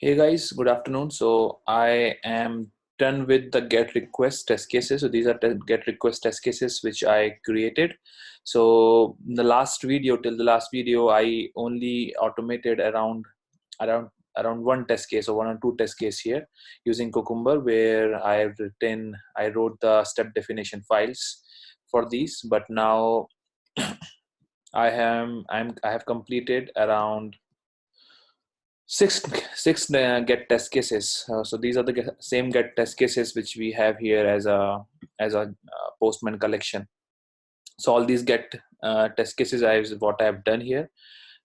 Hey guys, good afternoon. So I am done with the get request test cases. So these are get request test cases which I created. So in the last video, till the last video, I only automated around around one test case or one or two test case here using Cucumber, where I wrote the step definition files for these. But now I have completed around six get test cases. So these are the same get test cases which we have here as a Postman collection. So all these get test cases is what I have done here.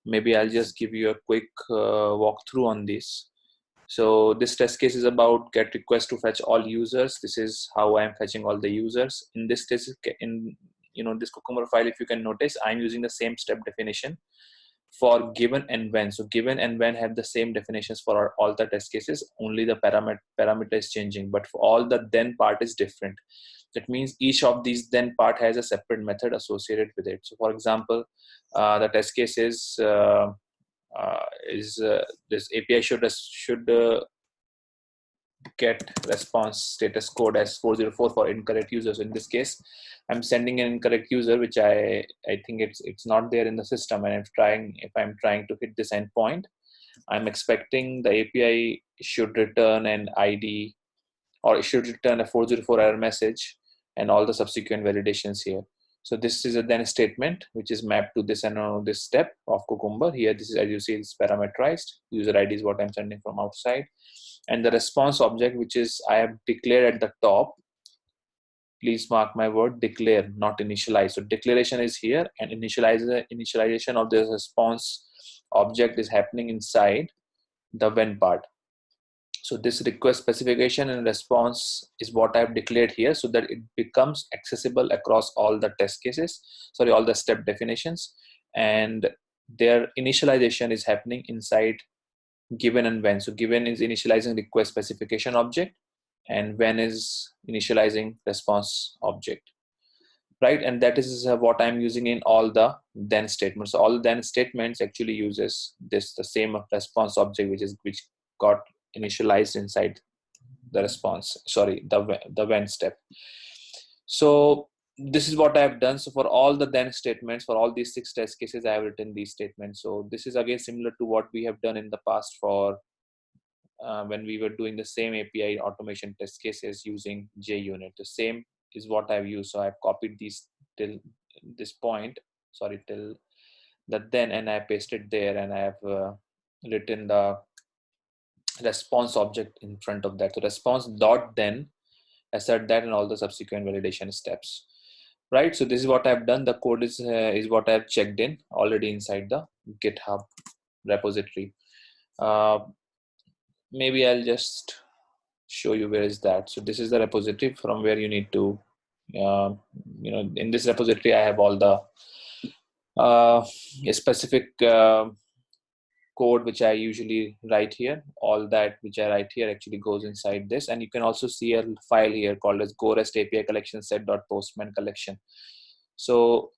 Maybe I'll just give you a quick walkthrough on this. So this test case is about get request to fetch all users. This is how I am fetching all the users in this test. In this Cucumber file, if you can notice, I'm using the same step definition for given and when. So given and when have the same definitions for all the test cases, only the parameter is changing, but for all the then part is different. That means each of these then part has a separate method associated with it. So for example, the test case is this API should get response status code as 404 for incorrect users. In this case, I'm sending an incorrect user, which I think it's not there in the system, and if I'm trying to hit this endpoint, I'm expecting the API should return an ID, or it should return a 404 error message and all the subsequent validations here. So this is a then statement which is mapped to this and this step of Cucumber. Here, this is, as you see, it's parameterized. User ID is what I'm sending from outside, and the response object, which is I have declared at the top. Please mark my word, declare, not initialize. So declaration is here, and initialization of the response object is happening inside the when part. So this request specification and response is what I've declared here, so that it becomes accessible across all the test cases, all the step definitions, and their initialization is happening inside given and when. So given is initializing request specification object, and when is initializing response object, right? And that is what I'm using in all the then statements. So all then statements actually uses the same response object, which got initialized inside the response, the when step. So this is what I have done. So for all the then statements, for all these 6 test cases, I have written these statements. So this is again similar to what we have done in the past for when we were doing the same API automation test cases using JUnit. The same is what I've used. So I've copied these till this point, till the then, and I pasted there, and I have written the response object in front of that. So response dot then, assert that, and all the subsequent validation steps. Right. So this is what I've done. The code is what I've checked in already inside the GitHub repository. Maybe I'll just show you where is that. So this is the repository from where you need to, in this repository, I have all the specific code which I usually write here. All that which I write here actually goes inside this, and you can also see a file here called as Go REST API collection set.postman collection. So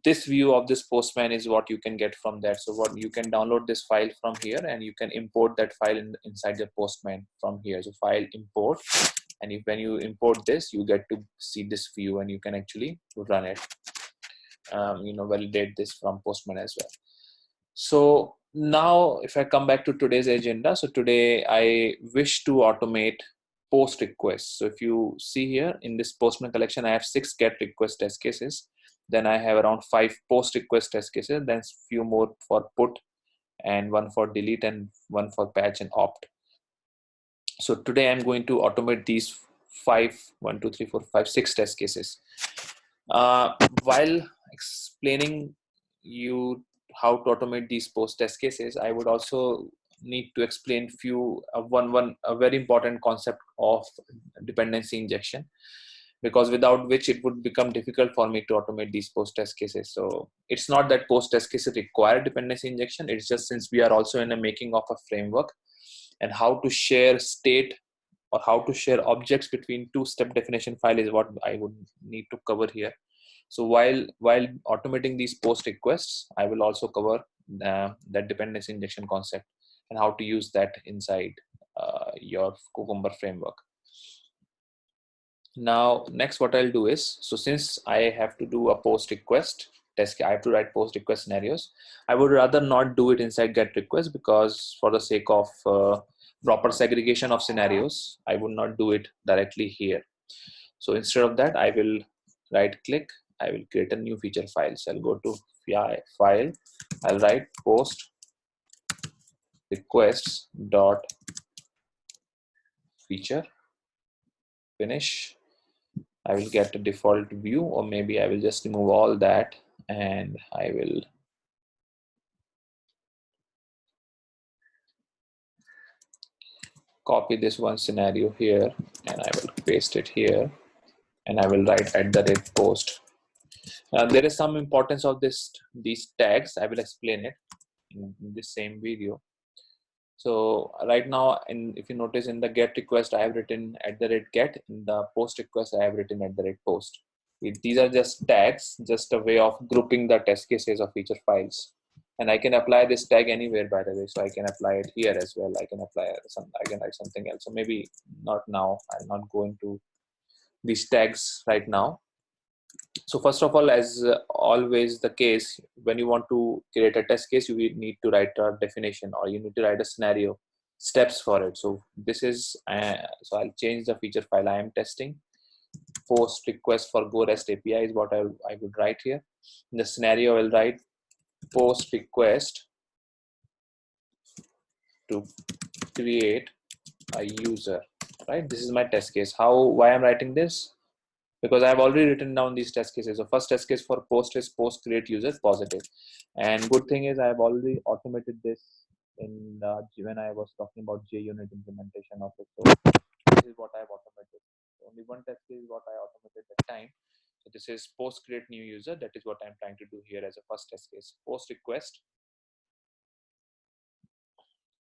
this view of this Postman is what you can get from that. So what you can download this file from here, and you can import that file inside the Postman from here. So file import, and when you import this, you get to see this view, and you can actually run it. Validate this from Postman as well. So now if I come back to today's agenda, so today I wish to automate post requests. So if you see here in this Postman collection, I have 6 get request test cases. Then I have around 5 post request test cases, then few more for put, and 1 for delete, and 1 for patch and opt. So today I'm going to automate these 6 test cases. While explaining you how to automate these post test cases, I would also need to explain a very important concept of dependency injection, because without which it would become difficult for me to automate these post test cases. So it's not that post test cases require dependency injection. It's just since we are also in the making of a framework, and how to share state or how to share objects between 2 step definition file is what I would need to cover here. So while automating these post requests, I will also cover that dependency injection concept. and how to use that inside your Cucumber framework. Now, next what I'll do is, so since I have to do a post request test, I have to write post request scenarios. I would rather not do it inside get request, because for the sake of proper segregation of scenarios, I would not do it directly here. So instead of that, I will right click, I will create a new feature file. So I'll go to file, I'll write post requests dot feature, finish. I will get a default view, or maybe I will just remove all that, and I will copy this one scenario here, and I will paste it here, and I will write @post. There is some importance of these tags. I will explain it in this same video. So right now, if you notice, in the get request I have written @get, in the post request I have written @post. These are just tags, just a way of grouping the test cases of feature files. And I can apply this tag anywhere, by the way. So I can apply it here as well. I can write something else. So maybe not now. I'll not go into these tags right now. So first of all, as always the case, when you want to create a test case, you need to write a definition, or you need to write a scenario steps for it. So this is, so I'll change the feature file I am testing. Post request for Go REST API is what I would write here. In the scenario, I will write post request to create a user, right? This is my test case. Why I'm writing this? Because I've already written down these test cases. So first test case for post is post create user positive. And good thing is I've already automated this in when I was talking about JUnit implementation of it. So this is what I've automated. Only one test case is what I automated at the time. So this is post create new user. That is what I'm trying to do here as a first test case. Post request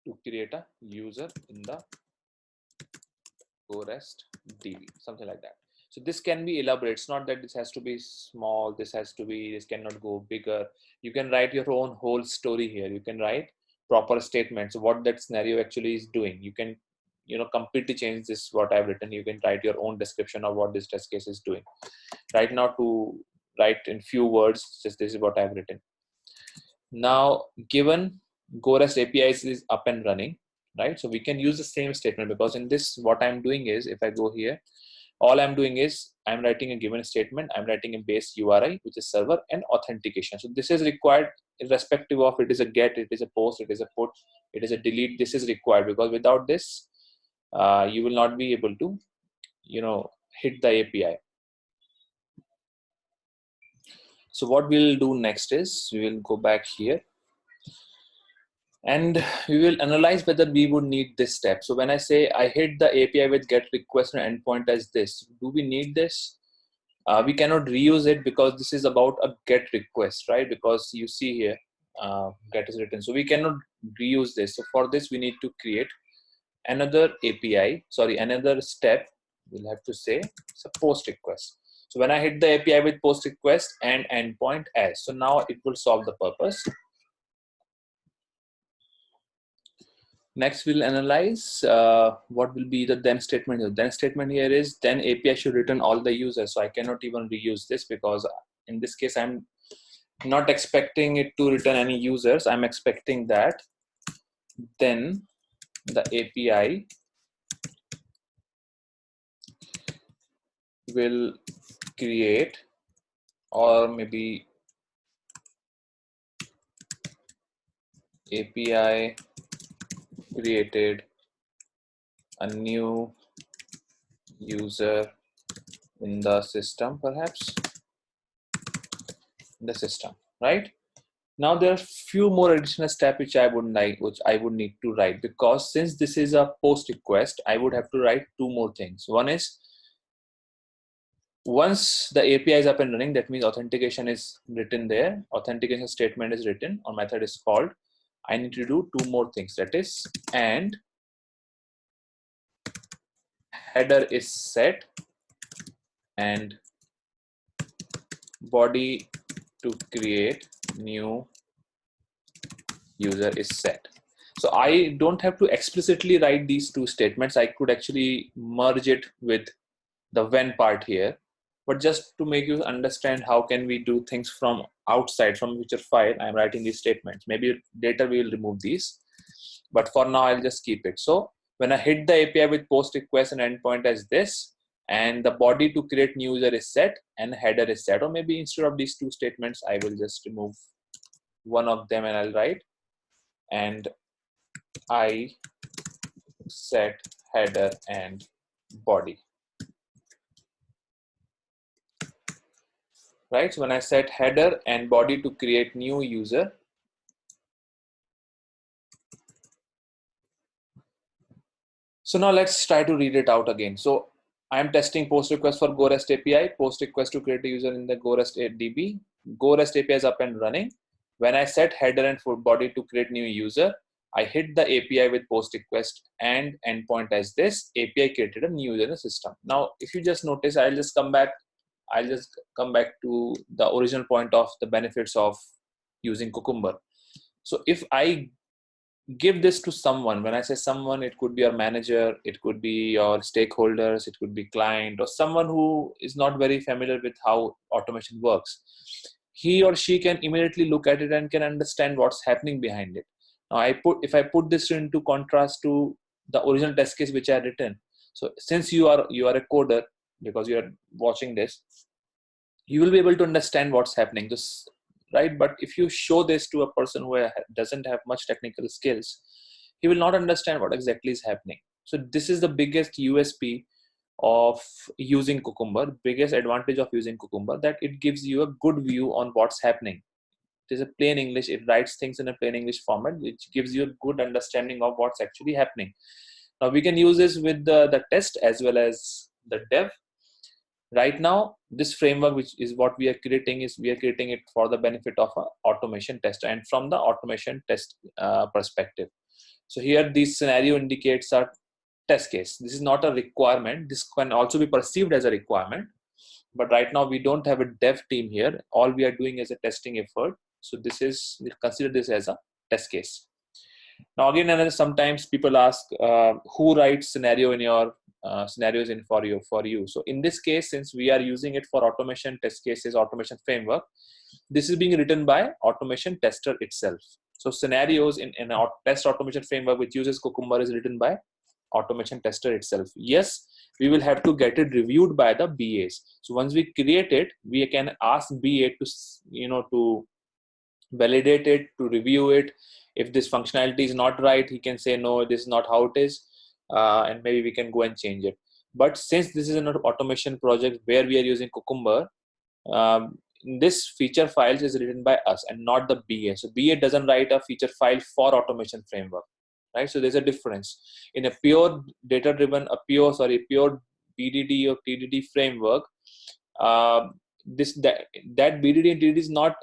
to create a user in the Go REST DB, something like that. So this can be elaborate. It's not that this has to be small, this cannot go bigger. You can write your own whole story here. You can write proper statements, what that scenario actually is doing. You can, completely change this, what I've written. You can write your own description of what this test case is doing. Right now, to write in few words, just this is what I've written. Now, given Go REST APIs is up and running, right? So we can use the same statement, because in this, what I'm doing is, if I go here, all I'm doing is I'm writing a given statement. I'm writing a base URI, which is server, and authentication. So this is required irrespective of it is a get, it is a post, it is a put, it is a delete. This is required, because without this, you will not be able to, hit the API. So what we'll do next is we will go back here, and we will analyze whether we would need this step. So when I say I hit the API with get request and endpoint as this, do we need this? We cannot reuse it, because this is about a get request, right? Because you see here, get is written. So we cannot reuse this. So for this, we need to create another API, another step. We'll have to say it's a post request. So when I hit the API with post request and endpoint as, so now it will solve the purpose. Next, we'll analyze what will be the then statement. The then statement here is then API should return all the users. So I cannot even reuse this, because in this case, I'm not expecting it to return any users. I'm expecting that then the API will create, or maybe API created a new user in the system, perhaps in the system, right? Now there are few more additional steps which I would need to write, because since this is a post request, I would have to write two more things. One is, once the API is up and running, that means authentication is written there. Authentication statement is written, or method is called. I need to do two more things. That is, and header is set, and body to create new user is set. So I don't have to explicitly write these two statements. I could actually merge it with the when part here. But just to make you understand how can we do things from outside, from future file, I'm writing these statements. Maybe later we will remove these, but for now I'll just keep it. So when I hit the API with post request and endpoint as this, and the body to create new user is set and header is set, or maybe instead of these two statements, I will just remove one of them and I'll write, and I set header and body. Right, so when I set header and body to create new user, so now let's try to read it out again. So I'm testing post request for GoRest API, post request to create a user in the GoRest DB. GoRest API is up and running. When I set header and body to create new user, I hit the API with post request and endpoint as this. API created a new user in the system. Now, if you just notice, I'll just come back to the original point of the benefits of using Cucumber. So if I give this to someone, when I say someone, it could be your manager, it could be your stakeholders, it could be client, or someone who is not very familiar with how automation works. He or she can immediately look at it and can understand what's happening behind it. Now if I put this into contrast to the original test case which I had written. So since you are a coder, because you are watching this, you will be able to understand what's happening, this, right? But if you show this to a person who doesn't have much technical skills, he will not understand what exactly is happening. So this is the biggest USP of using Cucumber, biggest advantage of using Cucumber, that it gives you a good view on what's happening. It is a plain English, it writes things in a plain English format, which gives you a good understanding of what's actually happening. Now we can use this with the test as well as the dev. Right now, this framework, which is what we are creating, it for the benefit of an automation tester and from the automation test perspective. So here, this scenario indicates a test case. This is not a requirement. This can also be perceived as a requirement. But right now, we don't have a dev team here. All we are doing is a testing effort. So we consider this as a test case. Now again, sometimes people ask who writes scenario in your scenarios in for you. So in this case, since we are using it for automation test cases, automation framework, this is being written by automation tester itself. So scenarios in a test automation framework which uses Cucumber is written by automation tester itself. Yes, we will have to get it reviewed by the BAs. So once we create it, we can ask BA to validate it, to review it. If this functionality is not right, he can say no, this is not how it is, and maybe we can go and change it. But since this is an automation project where we are using Cucumber, this feature files is written by us and not the BA. So BA doesn't write a feature file for automation framework, right? So there's a difference. In a pure data-driven, pure BDD or TDD framework, that BDD and TDD is not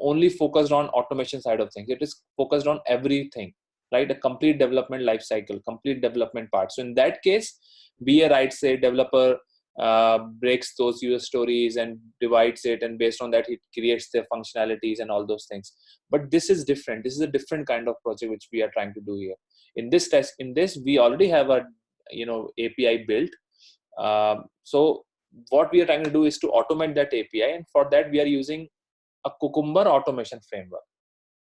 only focused on automation side of things. It is focused on everything, right? A complete development life cycle, complete development part. So in that case, BA writes a developer, breaks those user stories and divides it, and based on that, it creates the functionalities and all those things. But this is different. This is a different kind of project which we are trying to do here. In this we already have a API built. So what we are trying to do is to automate that API, and for that we are using a Cucumber automation framework.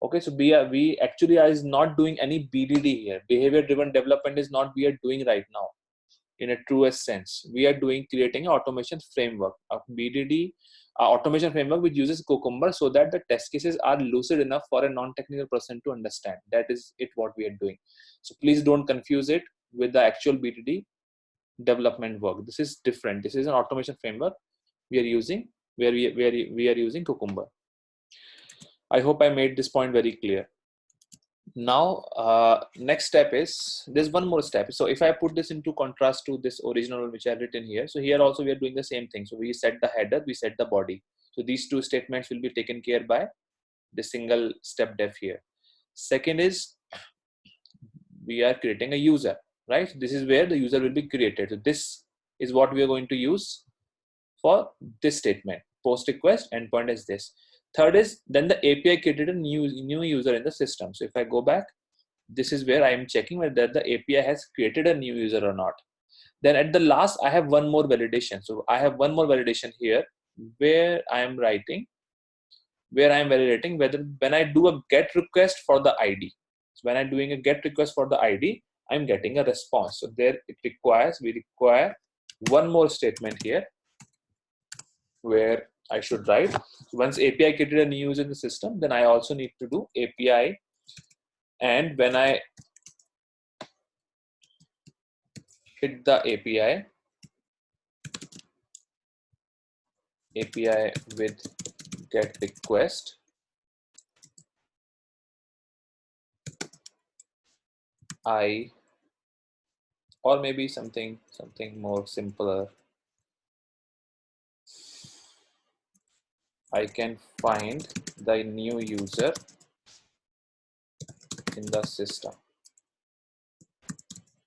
Okay, so we actually are not doing any BDD here. Behavior driven development is not we are doing right now in a truest sense. We are creating an automation framework, a BDD automation framework which uses Cucumber, so that the test cases are lucid enough for a non-technical person to understand. That is what we are doing. So please don't confuse it with the actual BDD development work. This is different. This is an automation framework we are using, where we are using Cucumber. I hope I made this point very clear. Now, next step is, there's one more step. So if I put this into contrast to this original which I have written here, so here also we are doing the same thing. So we set the header, we set the body. So these two statements will be taken care by the single step def here. Second is, we are creating a user, right? This is where the user will be created. So this is what we are going to use for this statement. Post request endpoint is this. Third is, then the API created a new user in the system. So if I go back, this is where I am checking whether the API has created a new user or not. Then at the last, I have one more validation. So I have one more validation here where I am writing, where I am validating whether when I do a get request for the ID. So when I'm doing a get request for the ID, I'm getting a response. So there we require one more statement here where I should write. So once API created a new user in the system, then I also need to do API. And when I hit the API with get request, or maybe something more simpler, I can find the new user in the system,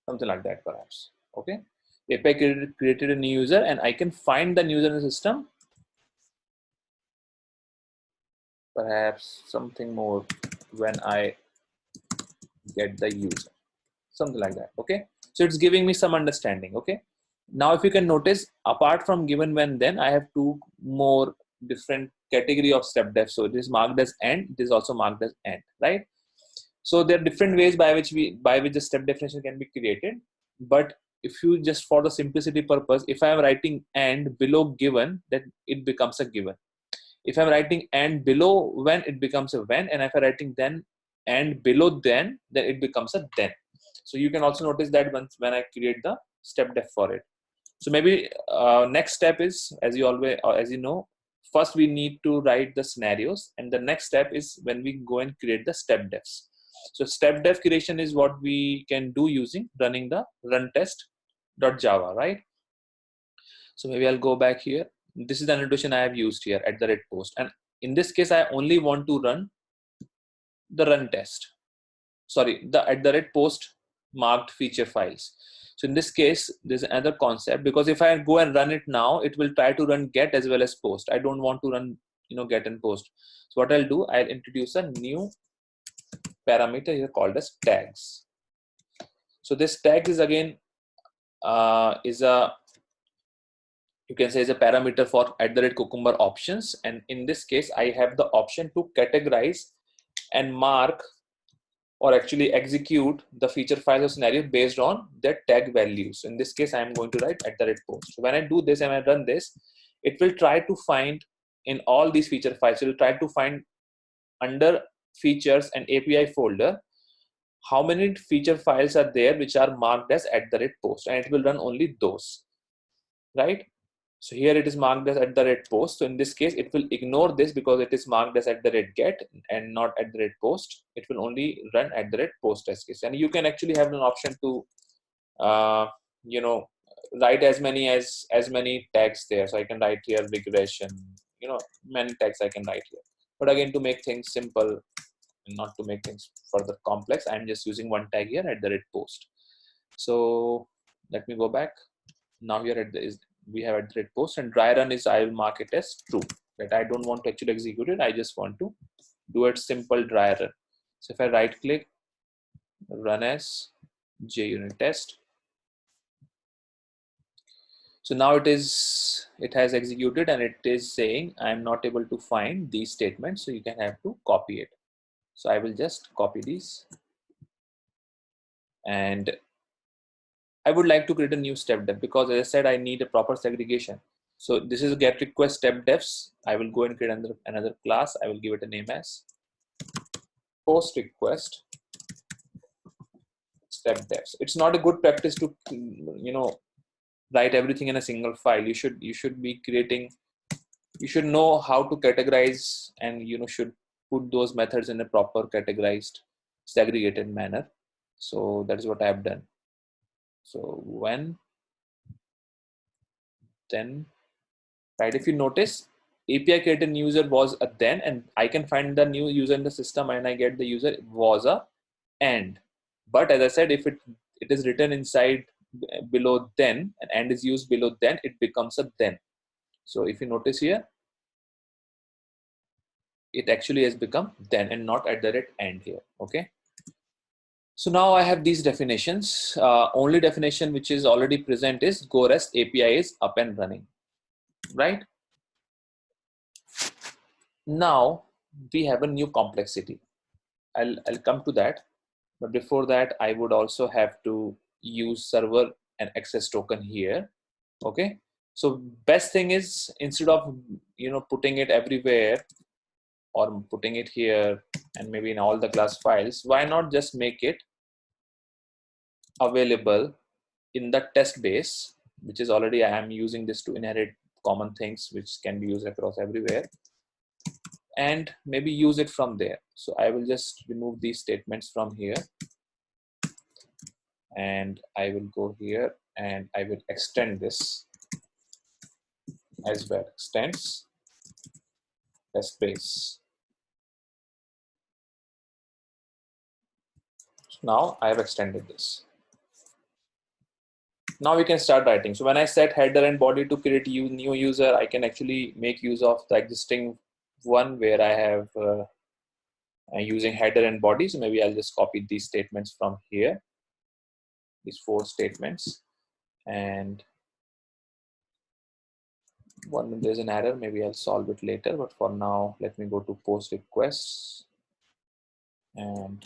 something like that perhaps. Okay, API created a new user and I can find the new user in the system, perhaps something more when I get the user, something like that. Okay, so it's giving me some understanding. Okay, now if you can notice, apart from given, when, then, I have two more different category of stepDefs. So this is marked as end, this is also marked as end, right? So there are different ways by which the step definition can be created. But if you just, for the simplicity purpose, if I am writing and below given, then it becomes a given. If I'm writing and below when, it becomes a when, and if I'm writing then and below then it becomes a then. So you can also notice that when I create the step def for it. So maybe next step is, as you know, first we need to write the scenarios, and the next step is when we go and create the step defs. So step def creation is what we can do using running the run test.java, right? So maybe I'll go back here. This is the annotation I have used here at the red post, and in this case I only want to run the run test. Sorry, the at the red post marked feature files. So in this case, there's another concept, because if I go and run it now, it will try to run get as well as post. I don't want to run, get and post. So what I'll do, I'll introduce a new parameter here called as tags. So this tag is again you can say is a parameter for at the red cucumber options, and in this case I have the option to categorize and mark or actually execute the feature file or scenario based on their tag values. In this case, I am going to write at the red post. So when I do this and I run this, it will try to find in all these feature files, it will try to find under features and API folder, how many feature files are there which are marked as at the red post, and it will run only those, right? So here it is marked as at the red post. So in this case, it will ignore this because it is marked as at the red get and not at the red post. It will only run at the red post test case. And you can actually have an option to, write as many tags there. So I can write here regression, many tags I can write here. But again, to make things simple and not to make things further complex, I'm just using one tag here at the red post. So let me go back. Now here we have at the red post, and dry run is I will mark it as true. That I don't want to actually execute it. I just want to do a simple dry run. So if I right click, run as JUnit test. So now it has executed and it is saying I am not able to find these statements. So you can have to copy it. So I will just copy these, and I would like to create a new step def because, as I said, I need a proper segregation. So this is a get request step defs. I will go and create another class. I will give it a name as post request step defs. It's not a good practice to write everything in a single file. You should be creating. You should know how to categorize, and should put those methods in a proper categorized, segregated manner. So that is what I have done. So when, then, right? If you notice, API created new user was a then, and I can find the new user in the system and I get the user was a and. But as I said, if it is written inside below then and is used below then, it becomes a then. So if you notice here, it actually has become then and not at the red end here. Okay. So now I have these definitions. Only definition which is already present is Go REST API is up and running, right? Now we have a new complexity. I'll come to that, but before that I would also have to use server and access token here. Okay, so best thing is, instead of putting it everywhere or putting it here and maybe in all the class files, why not just make it available in the test base, which is already, I am using this to inherit common things which can be used across everywhere, and maybe use it from there. So I will just remove these statements from here, and I will go here and I will extend this as well. Extends test base. So now I have extended this. Now we can start writing. So when I set header and body to create new user, I can actually make use of the existing one where I have using header and body. So maybe I'll just copy these statements from here, these 4 statements. And one, there's an error, maybe I'll solve it later, but for now let me go to post requests and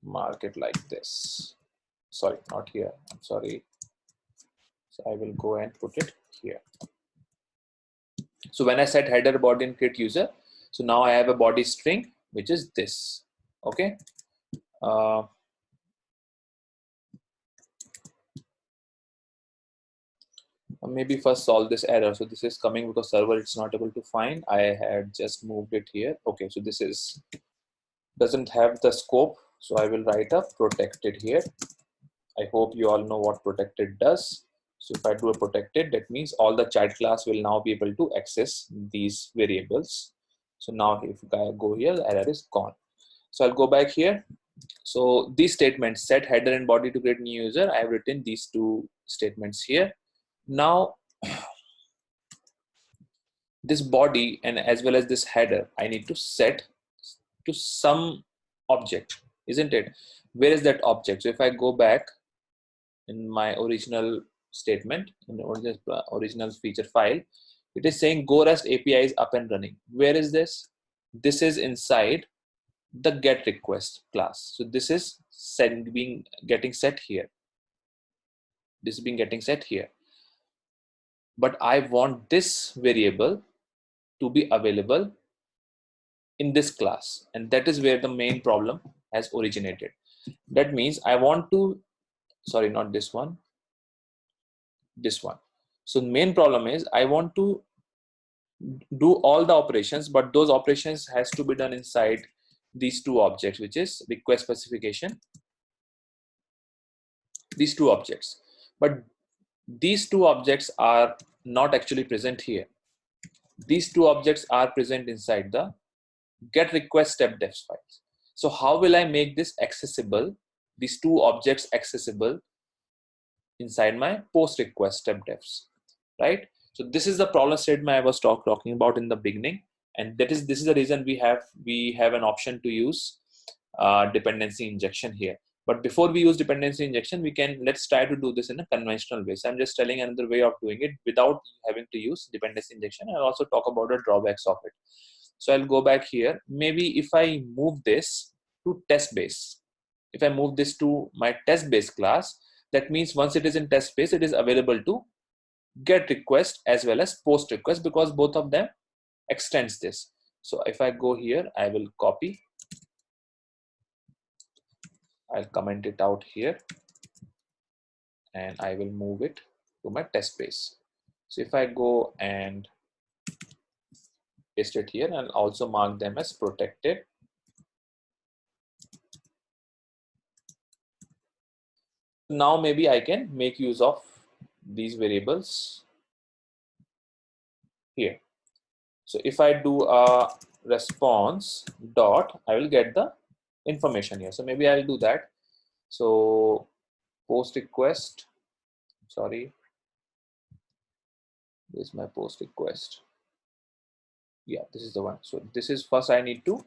mark it like this. Sorry, not here, I'm sorry. So I will go and put it here. So when I set header, body and create user, so now I have a body string which is this. Okay, maybe first solve this error. So this is coming because server it's not able to find. I had just moved it here. Okay, so this is doesn't have the scope, so I will write a protected here. I hope you all know what protected does. So if I do a protected, that means all the child class will now be able to access these variables. So now if I go here, the error is gone. So I'll go back here. So these statements, set header and body to create new user, I have written these 2 statements here. Now this body and as well as this header, I need to set to some object, isn't it? Where is that object? So if I go back in my original statement, in the original feature file, it is saying Go REST API is up and running. Where is this? This is inside the get request class. So this is getting set here. This is being getting set here. But I want this variable to be available in this class, and that is where the main problem has originated. That means I want to, sorry, not this one, this one. So the main problem is I want to do all the operations, but those operations has to be done inside these 2 objects, which is request specification, these 2 objects. But these 2 objects are not actually present here. These 2 objects are present inside the get request stepDefs files. So how will I make this accessible, these 2 objects accessible inside my post request stepDefs, right? So this is the problem statement I was talking about in the beginning, and this is the reason we have an option to use dependency injection here. But before we use dependency injection, let's try to do this in a conventional way. So I'm just telling another way of doing it without having to use dependency injection. I'll also talk about the drawbacks of it. So I'll go back here. Maybe if I move this to test base, if I move this to my test base class, that means once it is in test base, it is available to get request as well as post request, because both of them extends this. So if I go here, I will copy, I'll comment it out here, and I will move it to my test base. So if I go and paste it here, and also mark them as protected. Now maybe I can make use of these variables here. So if I do a response dot, I will get the information here. So maybe I'll do that. So post request, sorry, this is my post request. Yeah, this is the one. So this is first I need to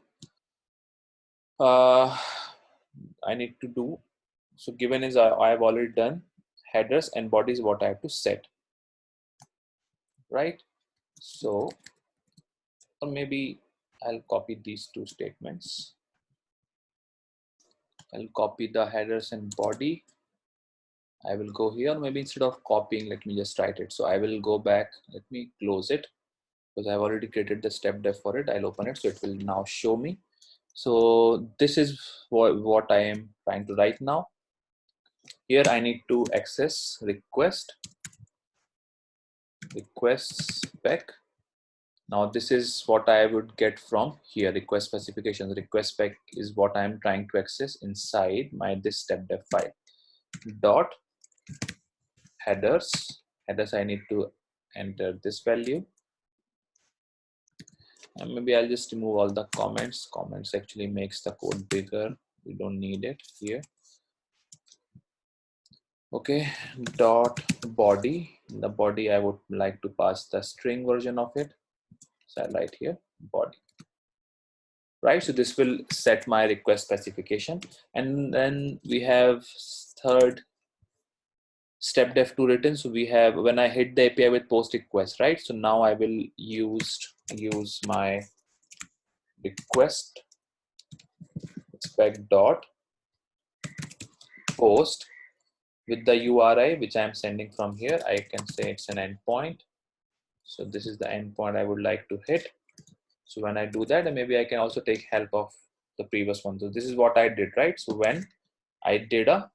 do So given is I have already done headers, and body is what I have to set, right? So, or maybe I'll copy these two statements. I'll copy the headers and body. I will go here. Maybe instead of copying, let me just write it. So I will go back. Let me close it because I've already created the step def for it. I'll open it. So it will now show me. So this is what I am trying to write now. Here I need to access request spec. Now this is what I would get from here, request specifications. Request spec is what I'm trying to access inside my this step def file. Dot headers. Headers I need to enter this value. And maybe I'll just remove all the comments. Comments actually makes the code bigger. We don't need it here. Okay, dot body. In the body I would like to pass the string version of it. So I write here body. Right, so this will set my request specification. And then we have third step def to written. So we have, when I hit the API with post request, right? So now I will use my request spec dot post with the URI which I am sending from here. I can say it's an endpoint. So this is the endpoint I would like to hit. So when I do that, and maybe I can also take help of the previous one. So this is what I did, right? So when I did a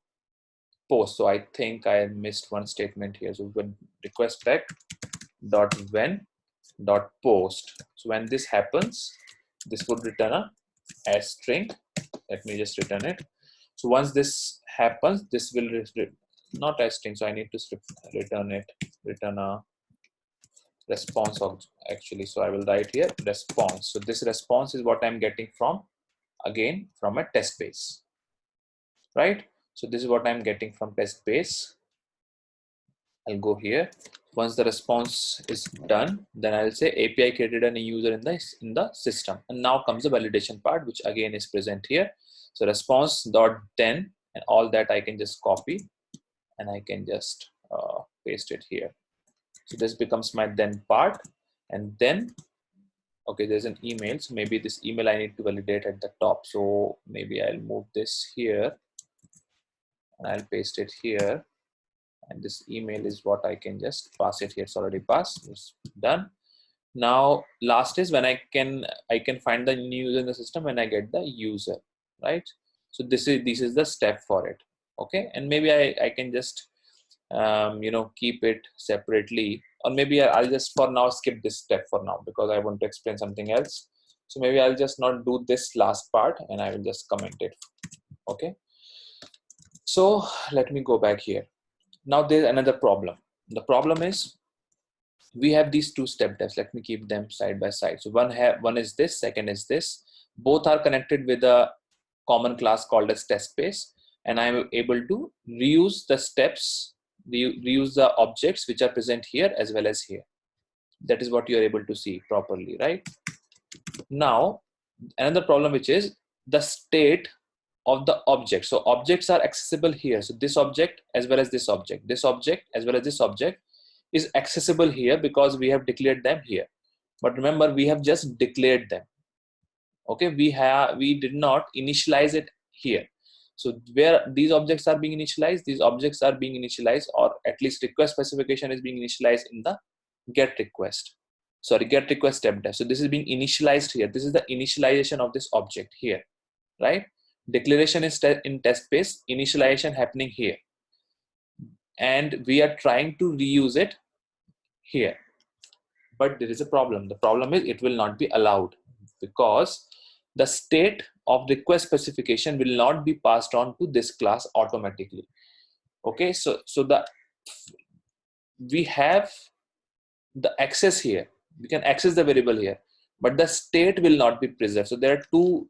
post, so I think I missed one statement here. So when request spec dot when dot post. So when this happens, this would return a string. Let me just return it. So once this happens, this will not a string. So I need to return a response actually. So I will write here response. So this response is what I'm getting from, again, from a test base, right? So this is what I'm getting from test base. I'll go here. Once the response is done, then I'll say API created a new user in the system. And now comes the validation part, which again is present here. So response dot then, and all that I can just copy and I can just paste it here. So this becomes my then part. And then, okay, there's an email. So maybe this email I need to validate at the top. So maybe I'll move this here and I'll paste it here. And this email is what I can just pass it here. It's already passed. It's done. Now last is when I can find the new user in the system when I get the user, right? So this is the step for it. Okay, and maybe I can just keep it separately, or maybe I'll just for now skip this step for now because I want to explain something else. So maybe I'll just not do this last part and I will just comment it. Okay, so let me go back here. Now there's another problem. The problem is we have these two step defs. Let me keep them side by side. So one is this, second is this. Both are connected with a common class called as test base, and I'm able to reuse the steps, reuse the objects which are present here as well as here. That is what you are able to see properly, right? Now another problem, which is the state of the object. So objects are accessible here. So this object as well as this object, this object as well as this object is accessible here because we have declared them here. But remember, we have just declared them. Okay, we did not initialize it here. So where these objects are being initialized, these objects are being initialized, or at least request specification is being initialized in the get request step def. So this is being initialized here. This is the initialization of this object here, right? Declaration is in test base, initialization happening here, and we are trying to reuse it here. But there is a problem. The problem is it will not be allowed because the state of request specification will not be passed on to this class automatically. Okay, so we have the access here. We can access the variable here, but the state will not be preserved. So there are two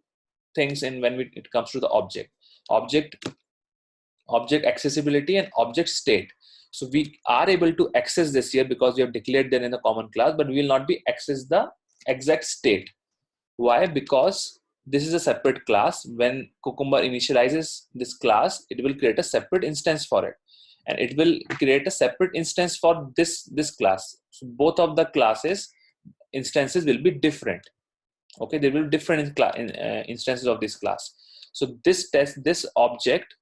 things in when it comes to the object accessibility and object state. So we are able to access this here because we have declared them in the common class, but we will not be access the exact state. Why? Because this is a separate class. When Cucumber initializes this class, it will create a separate instance for it, and it will create a separate instance for this class. So both of the classes instances will be different. Okay, there will be different instances of this class. So this object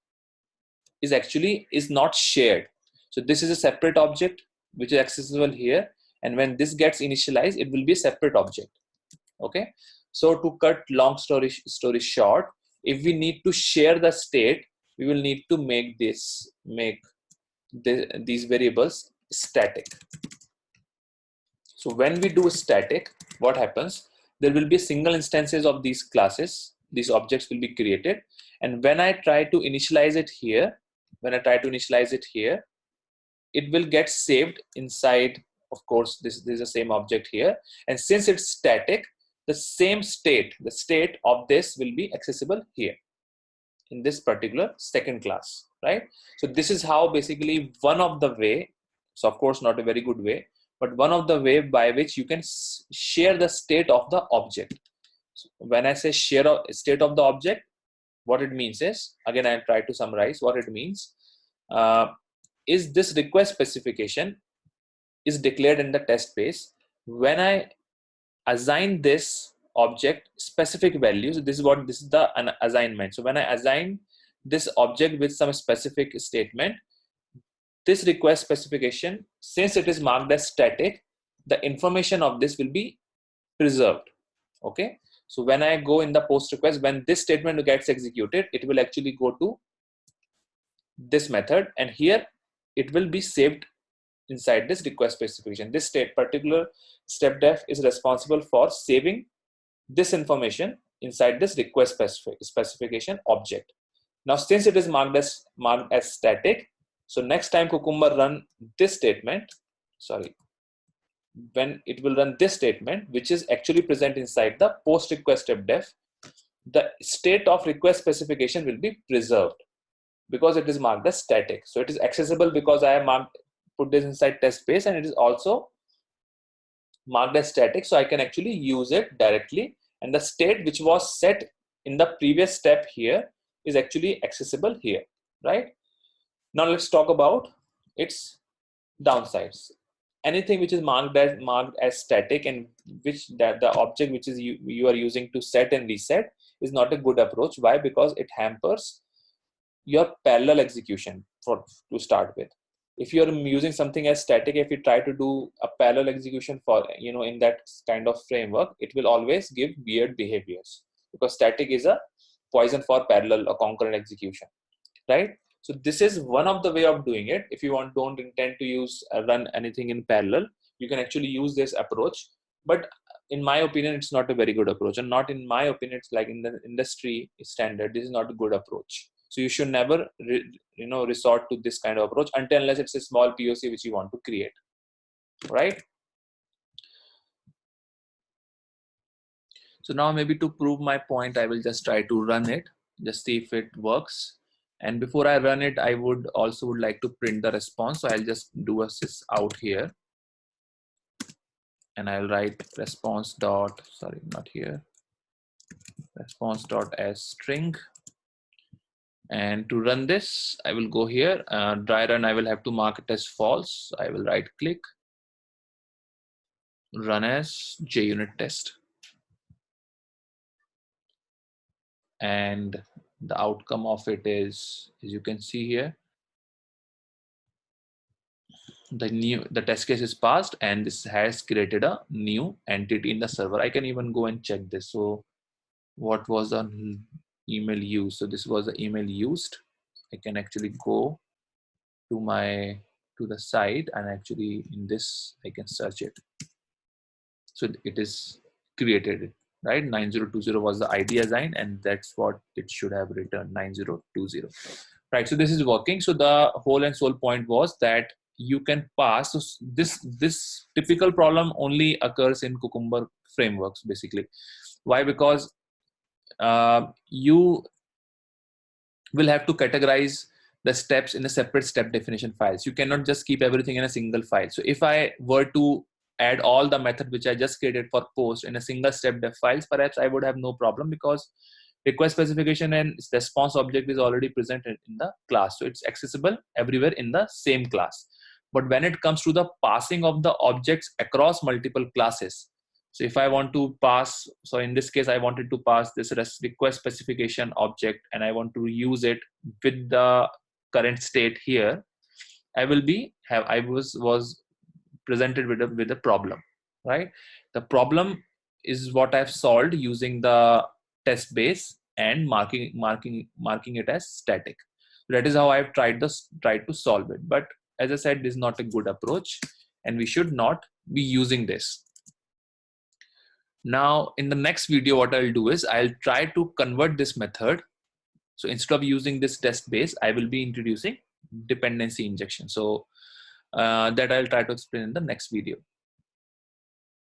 is not shared. So this is a separate object which is accessible here, and when this gets initialized, it will be a separate object. Okay, so to cut long story short, if we need to share the state, we will need to make these variables static. So when we do static, what happens? There will be single instances of these classes. These objects will be created, and when I try to initialize it here, it will get saved inside. Of course, this is the same object here, and since it's static, the state of this will be accessible here in this particular second class, right? So this is how basically one of the way. So of course not a very good way, but one of the way by which you can share the state of the object. So when I say share state of the object, what it means is, again I'll try to summarize what it means. Is this request specification is declared in the test base. When I assign this object specific values, this is the assignment. So when I assign this object with some specific statement, this request specification, since it is marked as static, the information of this will be preserved. Okay, so when I go in the post request, when this statement gets executed, it will actually go to this method, and here it will be saved inside this request specification. This particular stepDef is responsible for saving this information inside this request specification object. Now, since it is marked as static, so next time Cucumber run this statement, when it will run this statement, which is actually present inside the post request stepDef, the state of request specification will be preserved because it is marked as static. So it is accessible because I have put this inside test base, and it is also marked as static, so I can actually use it directly, and the state which was set in the previous step here is actually accessible here, right? Now let's talk about its downsides. Anything which is marked as static, and which the object which is you are using to set and reset, is not a good approach. Why? Because it hampers your parallel execution to start with. If you're using something as static, if you try to do a parallel execution for, in that kind of framework, it will always give weird behaviors, because static is a poison for parallel or concurrent execution, right? So this is one of the way of doing it. If you don't intend to run anything in parallel, you can actually use this approach. But in my opinion, it's not a very good approach, and not in my opinion, it's like in the industry standard, this is not a good approach. So you should never, resort to this kind of approach unless it's a small POC which you want to create, right? So now maybe to prove my point, I will just try to run it, just see if it works. And before I run it, I would like to print the response. So I'll just do a sys out here, and I'll write response dot string. And to run this, I will go here, dry run. I will have to mark it as false. I will right click, run as JUnit test, and the outcome of it is, as you can see here, the test case is passed, and this has created a new entity in the server. I can even go and check this. So what was the email used? So this was the email used. I can actually go to the site, and actually in this I can search it. So it is created, right? 9020 was the ID assigned, and that's what it should have returned, 9020, right? So this is working. So the whole and sole point was that you can pass. So this typical problem only occurs in Cucumber frameworks, basically. Why? Because you will have to categorize the steps in a separate step definition files. You cannot just keep everything in a single file. So if I were to add all the method which I just created for post in a single step def files, perhaps I would have no problem, because request specification and response object is already present in the class. So it's accessible everywhere in the same class. But when it comes to the passing of the objects across multiple classes, so if I want to pass, so in this case, I wanted to pass this request specification object and I want to use it with the current state here, I was presented with a problem, right? The problem is what I've solved using the test base and marking it as static. That is how I've tried to solve it. But as I said, this is not a good approach, and we should not be using this. Now, in the next video, what I'll do is I'll try to convert this method. So instead of using this test base, I will be introducing dependency injection. So that I'll try to explain in the next video.